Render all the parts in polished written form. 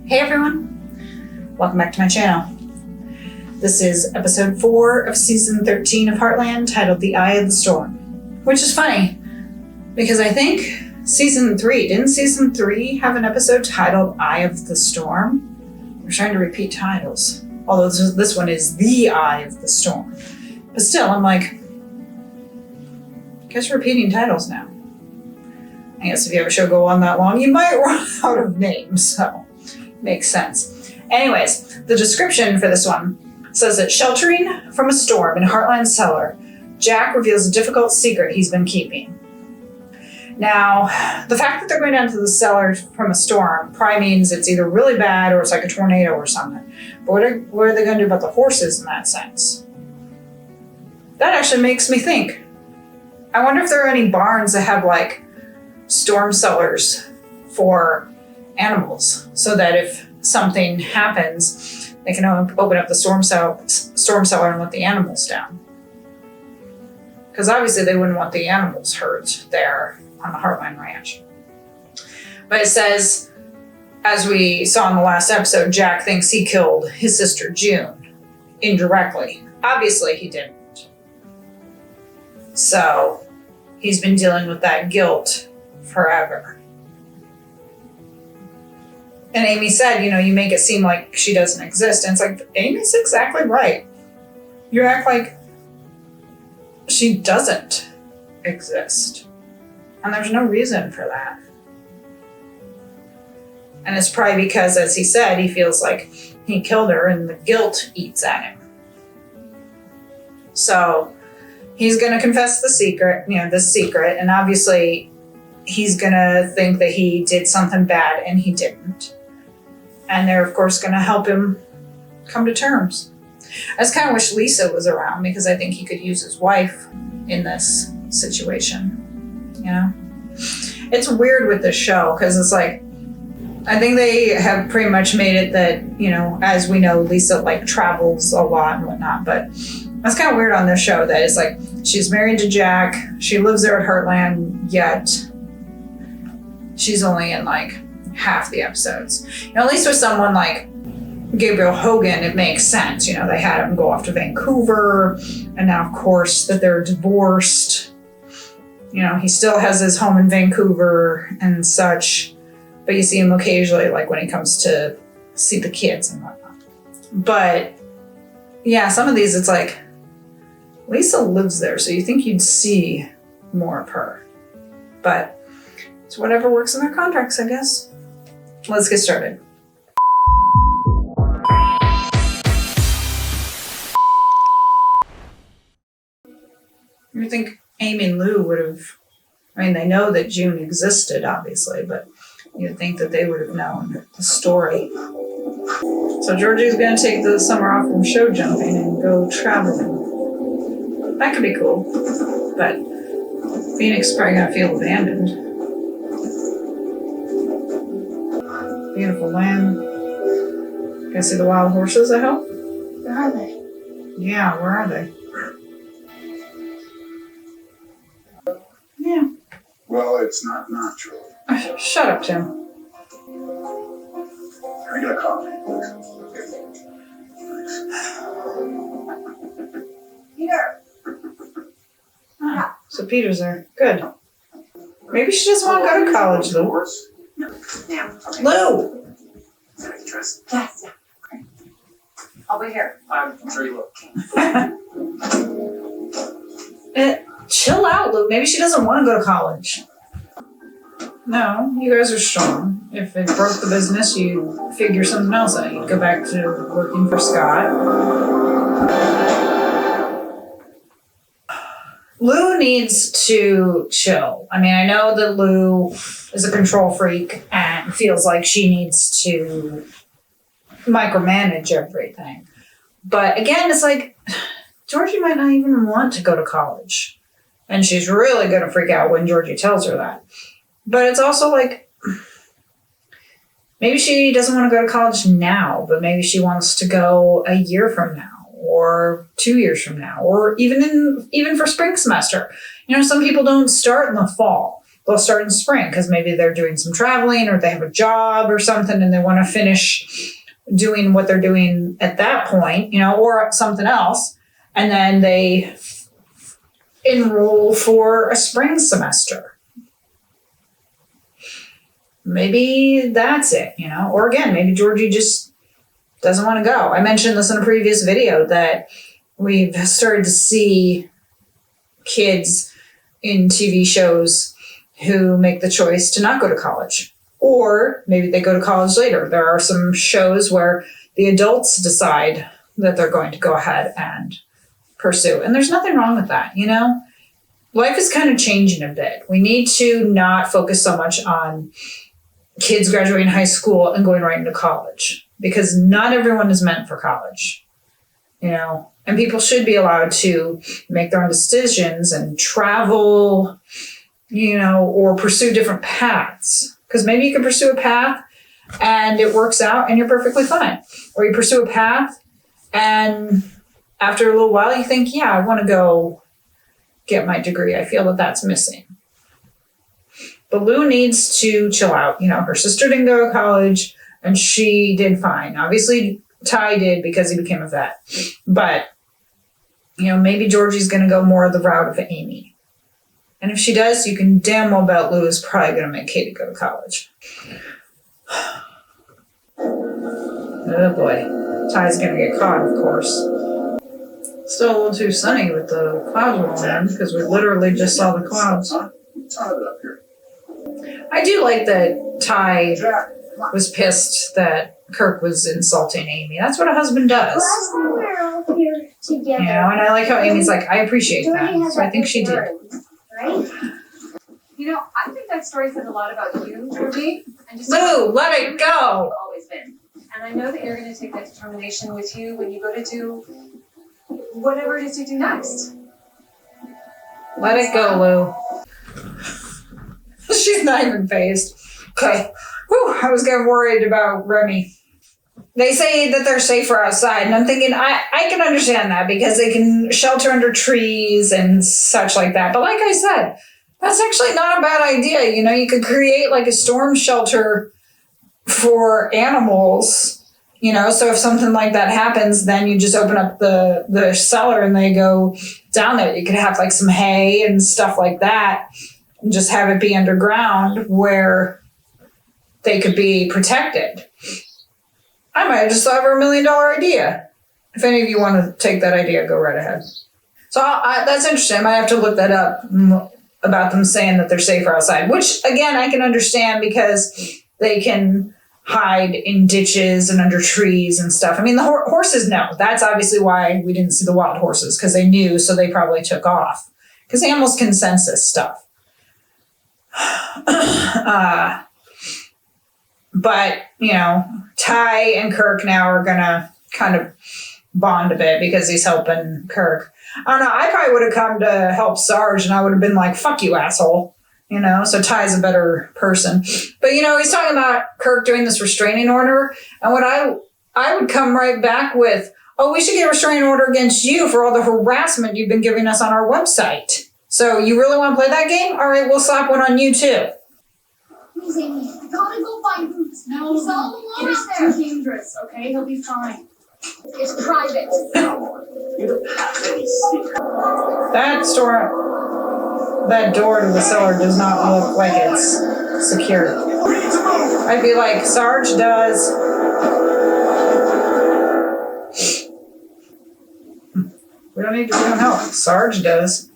Hey everyone, welcome back to my channel. This is episode 4 of season 13 of Heartland, titled The Eye of the Storm. Which is funny, because I think didn't season 3 have an episode titled Eye of the Storm? We're trying to repeat titles, although this one is The Eye of the Storm. But still, I'm like, I guess repeating titles now. I guess if you have a show go on that long, you might run out of names, so makes sense. Anyways, the description for this one says that sheltering from a storm in Heartland's cellar, Jack reveals a difficult secret he's been keeping. Now, the fact that they're going down to the cellar from a storm probably means it's either really bad or it's like a tornado or something. But what are they going to do about the horses in that sense? That actually makes me think. I wonder if there are any barns that have like storm cellars for animals, so that if something happens, they can open up the storm cellar and let the animals down. Because obviously they wouldn't want the animals hurt there on the Heartland Ranch. But it says, as we saw in the last episode, Jack thinks he killed his sister June indirectly. Obviously he didn't. So he's been dealing with that guilt forever. And Amy said, you make it seem like she doesn't exist. And it's like, Amy's exactly right. You act like she doesn't exist. And there's no reason for that. And it's probably because, as he said, he feels like he killed her and the guilt eats at him. So he's going to confess the secret, this secret. And obviously he's going to think that he did something bad and he didn't. And they're, of course, going to help him come to terms. I just kind of wish Lisa was around, because I think he could use his wife in this situation. It's weird with this show, because it's like, I think they have pretty much made it that, as we know, Lisa travels a lot and whatnot. But that's kind of weird on this show that it's like, she's married to Jack, she lives there at Heartland, yet she's only in half the episodes. At least with someone like Gabriel Hogan, it makes sense. They had him go off to Vancouver, and now, of course, that they're divorced. He still has his home in Vancouver and such, but you see him occasionally, when he comes to see the kids and whatnot. But yeah, some of these, it's like, Lisa lives there, so you think you'd see more of her. But it's whatever works in their contracts, I guess. Let's get started. You think Amy and Lou would have, they know that June existed, obviously, but you'd think that they would have known the story. So Georgie's going to take the summer off from show jumping and go traveling. That could be cool, but Phoenix is probably going to feel abandoned. Beautiful land. Can I see the wild horses, I hope? Where are they? Yeah, where are they? Yeah. Well, it's not natural. Shut up, Tim. I got a coffee, please. Peter. Oh, so Peter's there. Good. Maybe she doesn't want to go to college, Lou. Now. Lou! Yes. Okay. I'll be here. I'm sure you will. Chill out, Lou. Maybe she doesn't want to go to college. No, you guys are strong. If it broke the business, you figure something else out. You go back to working for Scott. Lou needs to chill. I know that Lou is a control freak and feels like she needs to micromanage everything. But again, it's like, Georgie might not even want to go to college. And she's really going to freak out when Georgie tells her that. But it's also like, maybe she doesn't want to go to college now, but maybe she wants to go a year from now, or 2 years from now, or even for spring semester. Some people don't start in the fall. they'll start in spring because maybe they're doing some traveling or they have a job or something and they want to finish doing what they're doing at that point, or something else. And then they enroll for a spring semester. Maybe that's it, or again, maybe Georgie just doesn't want to go. I mentioned this in a previous video that we've started to see kids in TV shows who make the choice to not go to college, or maybe they go to college later. There are some shows where the adults decide that they're going to go ahead and pursue, and there's nothing wrong with that. Life is kind of changing a bit. We need to not focus so much on kids graduating high school and going right into college, because not everyone is meant for college, and people should be allowed to make their own decisions and travel, or pursue different paths. Because maybe you can pursue a path and it works out and you're perfectly fine. Or you pursue a path and after a little while you think, yeah, I want to go get my degree. I feel that that's missing. But Lou needs to chill out. Her sister didn't go to college and she did fine. Obviously, Ty did because he became a vet. But, maybe Georgie's going to go more the route of Amy. And if she does, you can damn well bet Lou is probably going to make Katie go to college. Oh boy. Ty's going to get caught, of course. Still a little too sunny with the clouds rolling in because we literally just saw the clouds. I do like that Ty was pissed that Kirk was insulting Amy. That's what a husband does. Last time we were all here together. And I like how Amy's like, I appreciate that. So I think she did. Right? I think that story says a lot about you, Georgie. And just Lou, let it go. You've always been. And I know that you're going to take that determination with you when you go to do whatever it is you do next. Let it go, Lou. She's not even phased. Okay. Whew, I was getting worried about Remy. They say that they're safer outside, and I'm thinking, I can understand that because they can shelter under trees and such like that. But like I said, that's actually not a bad idea. You could create like a storm shelter for animals, so if something like that happens, then you just open up the cellar and they go down there. You could have like some hay and stuff like that and just have it be underground where they could be protected. I might have just thought of a $1 million idea. If any of you want to take that idea, go right ahead. So that's interesting. I might have to look that up about them saying that they're safer outside, which again, I can understand because they can hide in ditches and under trees and stuff. I mean, the horses know. That's obviously why we didn't see the wild horses, because they knew, so they probably took off. Because animals can sense this stuff. But, Ty and Kirk now are going to kind of bond a bit because he's helping Kirk. I don't know. I probably would have come to help Sarge and I would have been like, fuck you, asshole. So Ty's a better person. But, he's talking about Kirk doing this restraining order. And what I would come right back with, oh, we should get a restraining order against you for all the harassment you've been giving us on our website. So you really want to play that game? All right, we'll slap one on you too. Please, Amy, I gotta go find Boots. No, He's all alone it is out there. too dangerous, okay? He'll be fine. It's private. You don't have any secret. That door to the cellar does not look like it's secure. I'd be like, Sarge does. We don't help. Sarge does.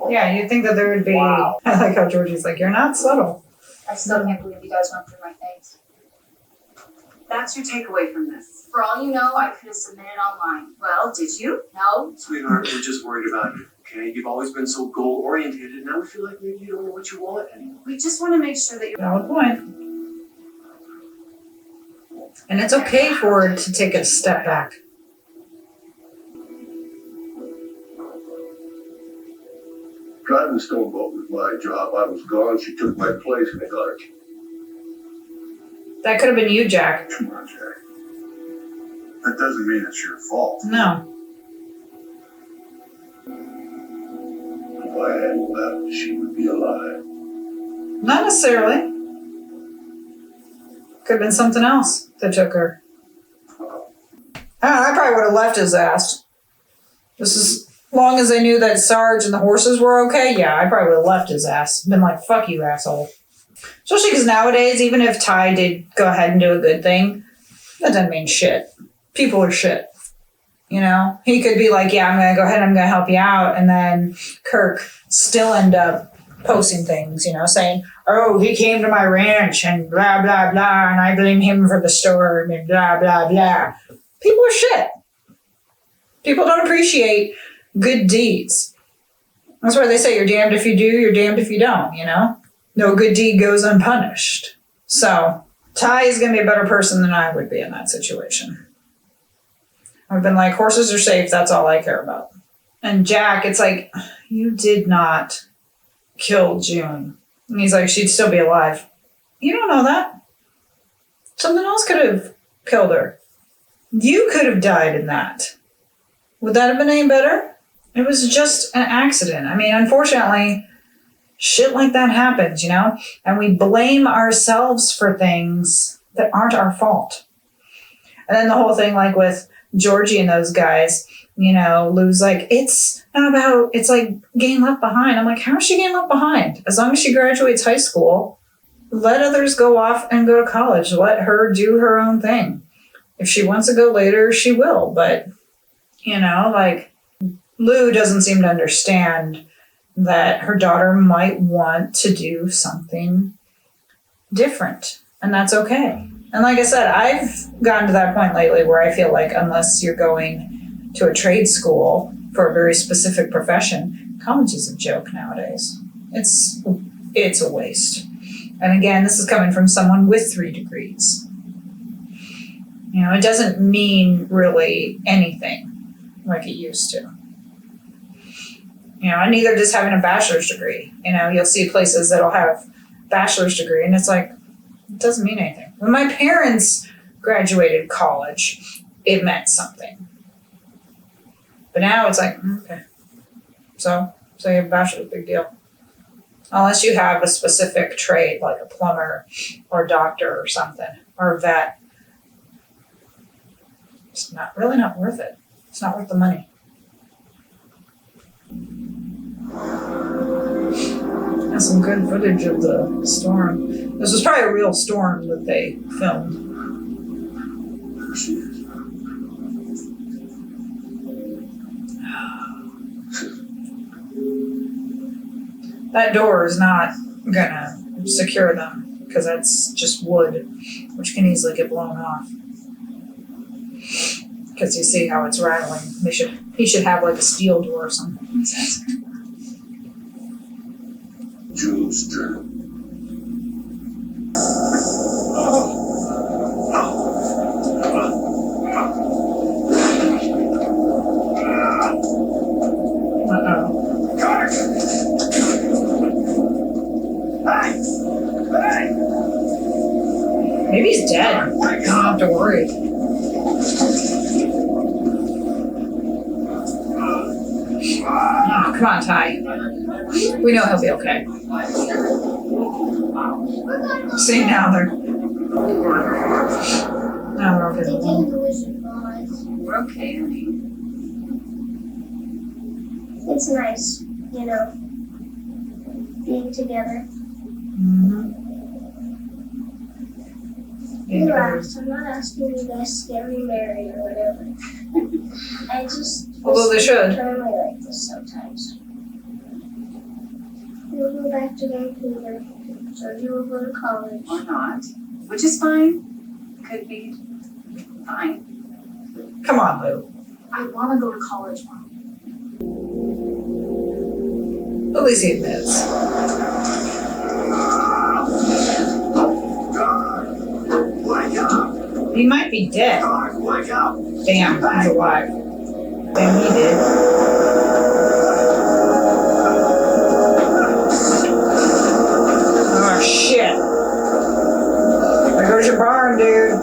Yeah, you'd think that there would be. Wow. I like how Georgie's like, you're not subtle. I still can't believe you guys went through my things. That's your takeaway from this. For all you know, I could have submitted online. Well, did you? No. Sweetheart, we're just worried about you, okay? You've always been so goal-oriented, and now we feel like maybe you don't know what you want anymore. We just want to make sure that you're... Valid point. And it's okay for her to take a step back. Driving stone boat was my job. I was gone. She took my place and I got her. That could have been you, Jack. Come on, Jack. That doesn't mean it's your fault. No. If I hadn't left, she would be alive. Not necessarily. Could have been something else that took her. I probably would have left his ass. Just as long as I knew that Sarge and the horses were okay, yeah, I probably would have left his ass. Been like, fuck you, asshole. Especially because nowadays, even if Ty did go ahead and do a good thing, that doesn't mean shit. People are shit. You know? He could be like, yeah, I'm going to go ahead, I'm going to help you out. And then Kirk still end up posting things, you know, saying, oh, he came to my ranch and blah, blah, blah, and I blame him for the storm and blah, blah, blah. People are shit. People don't appreciate good deeds. That's why they say you're damned if you do, you're damned if you don't, you know? No good deed goes unpunished. So, Ty is going to be a better person than I would be in that situation. I've been like, horses are safe, that's all I care about. And Jack, it's like, you did not kill June. And he's like, she'd still be alive. You don't know that. Something else could have killed her. You could have died in that. Would that have been any better? It was just an accident. I mean, unfortunately, shit like that happens, you know? And we blame ourselves for things that aren't our fault. And then the whole thing, like with Georgie and those guys, you know, Lou's like, it's not about, it's like getting left behind. I'm like, how is she getting left behind? As long as she graduates high school, let others go off and go to college. Let her do her own thing. If she wants to go later, she will. But, you know, like, Lou doesn't seem to understand that her daughter might want to do something different. And that's okay. And like I said, I've gotten to that point lately where I feel like unless you're going to a trade school for a very specific profession, college is a joke nowadays. It's a waste. And again, this is coming from someone with 3 degrees. You know, it doesn't mean really anything like it used to. You know, and neither does having a bachelor's degree. You know, you'll see places that'll have bachelor's degree and it's like, it doesn't mean anything. When my parents graduated college, it meant something. But now it's like, okay. So you have a bachelor's, big deal. Unless you have a specific trade, like a plumber or a doctor or something, or a vet. It's really not worth it. It's not worth the money. That's some good footage of the storm. This was probably a real storm that they filmed. That door is not gonna secure them because that's just wood, which can easily get blown off. Because you see how it's rattling. He should have like a steel door or something. June's journal. Uh-oh. Maybe he's dead. You don't have to worry. Oh, come on, Ty. We know he'll be okay. See, now they're okay. We're okay, honey. It's nice, you know, being together. Mm-hmm. Relax, I'm not asking you guys to get remarried or whatever. I just Although they should. family like this sometimes. We'll go back to Vancouver, so you will go to college. Or not. Which is fine. Could be fine. Come on, Lou. I want to go to college, Mom. At least he admits. Wake up! He might be dead. Wake up! Damn, he's alive. Damn, he did. Oh, shit. There goes your barn, dude.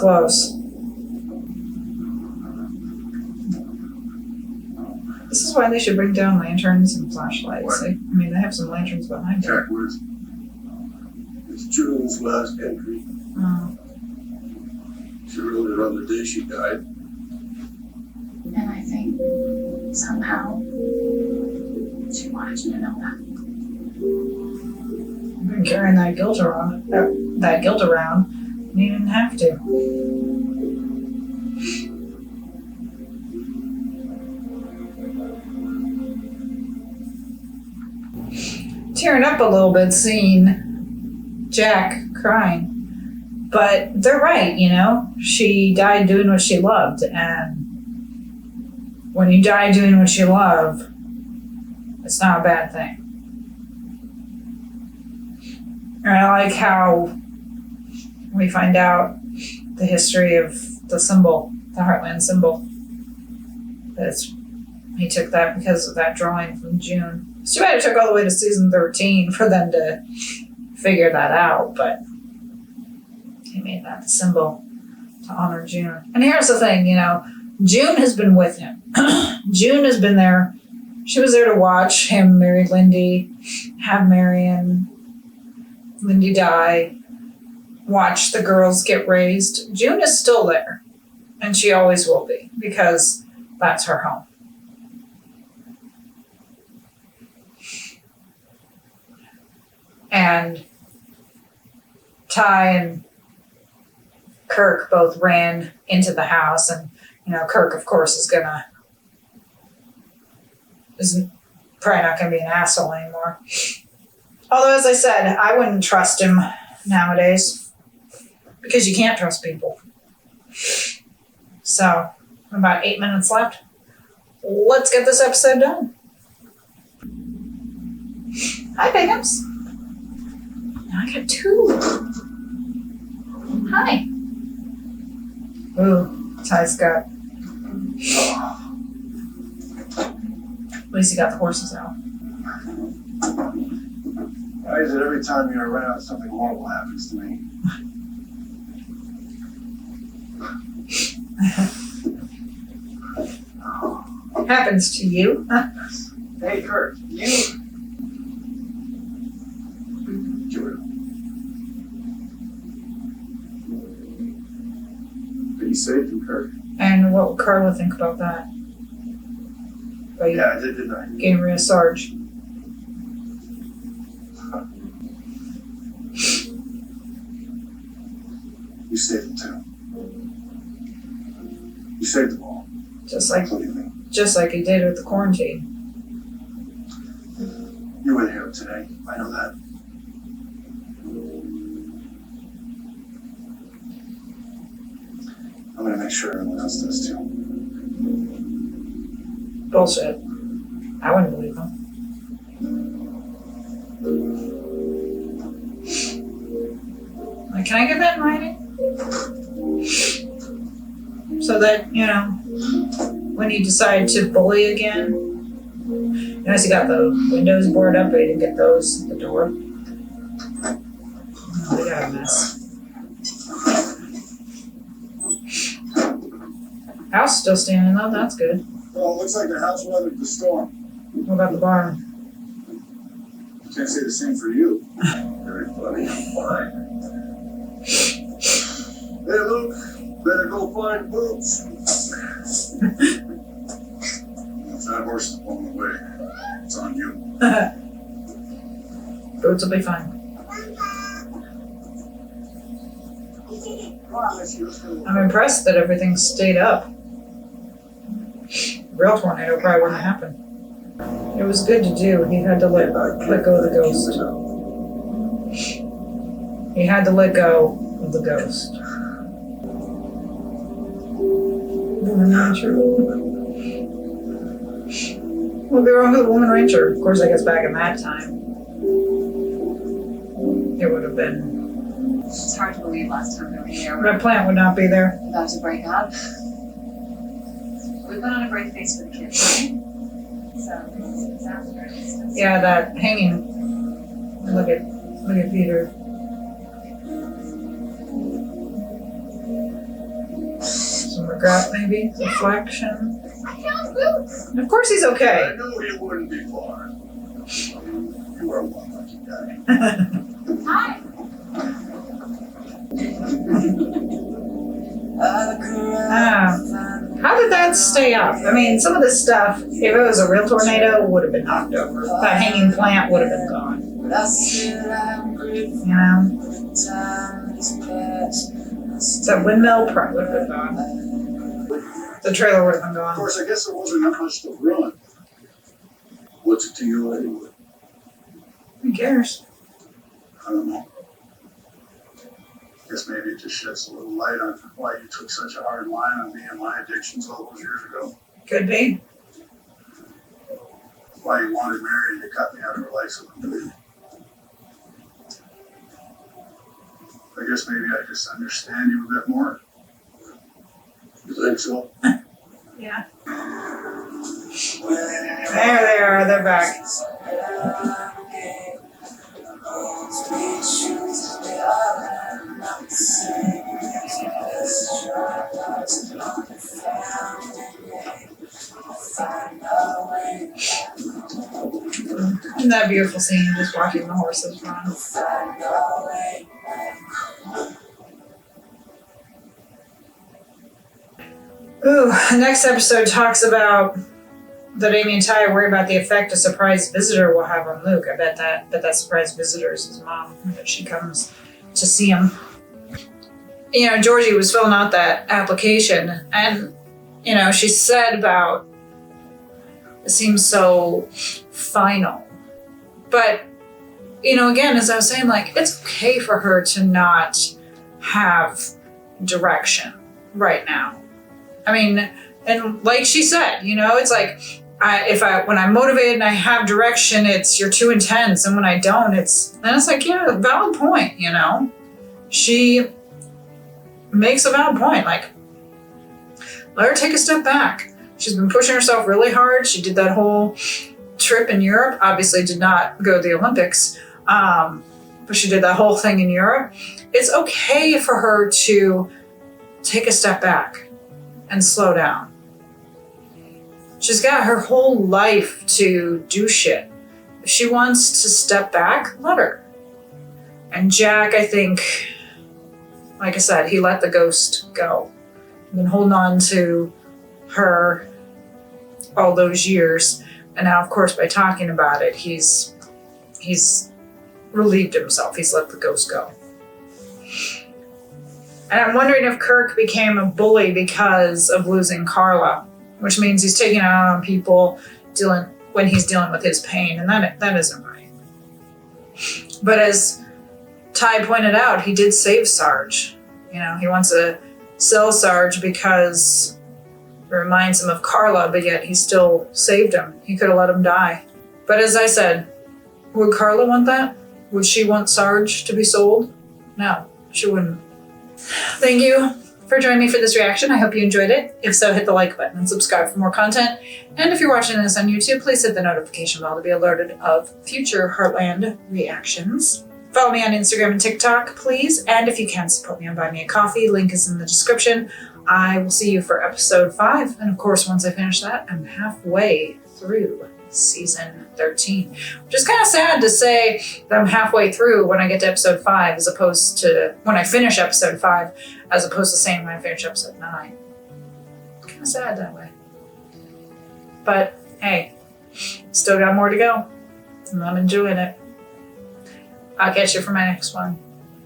close. This is why they should bring down lanterns and flashlights. What? I mean, they have some lanterns behind it. Check words. It's June's last entry. Oh. She wrote it on the day she died. And I think somehow she wanted you to know that. I've been carrying that guilt around, and you didn't have to. Tearing up a little bit seeing Jack crying. But they're right, you know? She died doing what she loved, and when you die doing what you love, it's not a bad thing. And I like how we find out the history of the symbol, the Heartland symbol. He took that because of that drawing from June. It's too bad it took all the way to season 13 for them to figure that out, but he made that the symbol to honor June. And here's the thing, you know, June has been with him. June has been there. She was there to watch him marry Lindy, have Marion, Lindy die, watch the girls get raised. June is still there, and she always will be, because that's her home. And Ty and Kirk both ran into the house, and you know, Kirk of course is probably not gonna be an asshole anymore. Although, as I said, I wouldn't trust him nowadays, because you can't trust people. So, about 8 minutes left. Let's get this episode done. Hi, Pickums. Now I got 2. Hi. Ooh, Ty's got. At least he got the horses out. Why is it every time you're around, something horrible happens to me? Happens to you? Hey, Kurt, you. Jordan. But you saved him, Kirk. And what would Carla think about that? About you Yeah, I did, didn't I? getting rid of Sarge? You saved him too. You saved them all. Just like What do you think? he did with the quarantine. You were here today. I know that. I'm gonna make sure everyone else does too. Bullshit. I wouldn't believe him. Like, can I get that in writing? So that, you know, when you decide to bully again, you notice you got the windows boarded up, but you didn't get those at the door. Oh, they got a mess. House still standing though, that's good. Well, it looks like the house weathered the storm. What about the barn? Can't say the same for you. Very funny. Fine. Hey, Luke, better go find Boots. If that horse is blown away, it's on you. Boots will be fine. I'm impressed that everything stayed up. Real tornado probably wouldn't happen. It was good to do. He had to let go of the ghost. He had to let go of the ghost. Woman Rancher. What would be wrong with a Woman Rancher? Of course, I guess back in that time, it would have been. It's hard to believe last time we were here. That plant would not be there. We're about to break up. We put on a great face for the kids, right? So, it's a disaster. Yeah, that hanging. Look at Peter. regret, maybe, reflection. And of course he's I okay. knew you wouldn't be far. You are one lucky guy. Hi. How did that stay up? I mean, some of this stuff, if it was a real tornado, would have been knocked over. That hanging plant would have been gone. You know? That windmill probably would have been gone. The trailer would have been Of gone. course, I guess there wasn't that much to ruin. What's it to you anyway? Who cares? I don't know. Guess maybe it just sheds a little light on why you took such a hard line on me and my addictions all those years ago. Could be. Why you wanted Mary to cut me out of her life so completely. I guess maybe I just understand you a bit more. You think so? Yeah. There they are. They're back. Isn't that a beautiful scene, just watching the horses run? Ooh, next episode talks about that Amy and Ty worry about the effect a surprise visitor will have on Luke. I bet that surprise visitor is his mom, that she comes to see him. You know, Georgie was filling out that application, and, you know, she said about, it seems so final. But, you know, again, as I was saying, like, it's okay for her to not have direction right now. I mean, and like she said, you know, it's like, when I'm motivated and I have direction, it's you're too intense. And when I don't, then it's like, yeah, valid point, you know? She makes a valid point. Like, let her take a step back. She's been pushing herself really hard. She did that whole trip in Europe. Obviously did not go to the Olympics, but she did that whole thing in Europe. It's okay for her to take a step back and slow down. She's got her whole life to do shit. If she wants to step back, let her. And Jack, I think, like I said, he let the ghost go. He's been holding on to her all those years. And now, of course, by talking about it, he's relieved himself. He's let the ghost go. And I'm wondering if Kirk became a bully because of losing Carla, which means he's taking it out on people when he's dealing with his pain, and that isn't right. But as Ty pointed out, he did save Sarge. You know, he wants to sell Sarge because it reminds him of Carla, but yet he still saved him. He could have let him die. But as I said, would Carla want that? Would she want Sarge to be sold? No, she wouldn't. Thank you for joining me for this reaction. I hope you enjoyed it. If so, hit the like button and subscribe for more content. And if you're watching this on YouTube, please hit the notification bell to be alerted of future Heartland reactions. Follow me on Instagram and TikTok, please. And if you can, support me on Buy Me a Coffee. Link is in the description. I will see you for episode 5. And of course, once I finish that, I'm halfway through season 13. Which is kind of sad to say that I'm halfway through when I get to episode 5 as opposed to when I finish episode 5 as opposed to saying when I finish episode 9. Kind of sad that way. But hey, still got more to go. And I'm enjoying it. I'll catch you for my next one.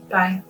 Bye.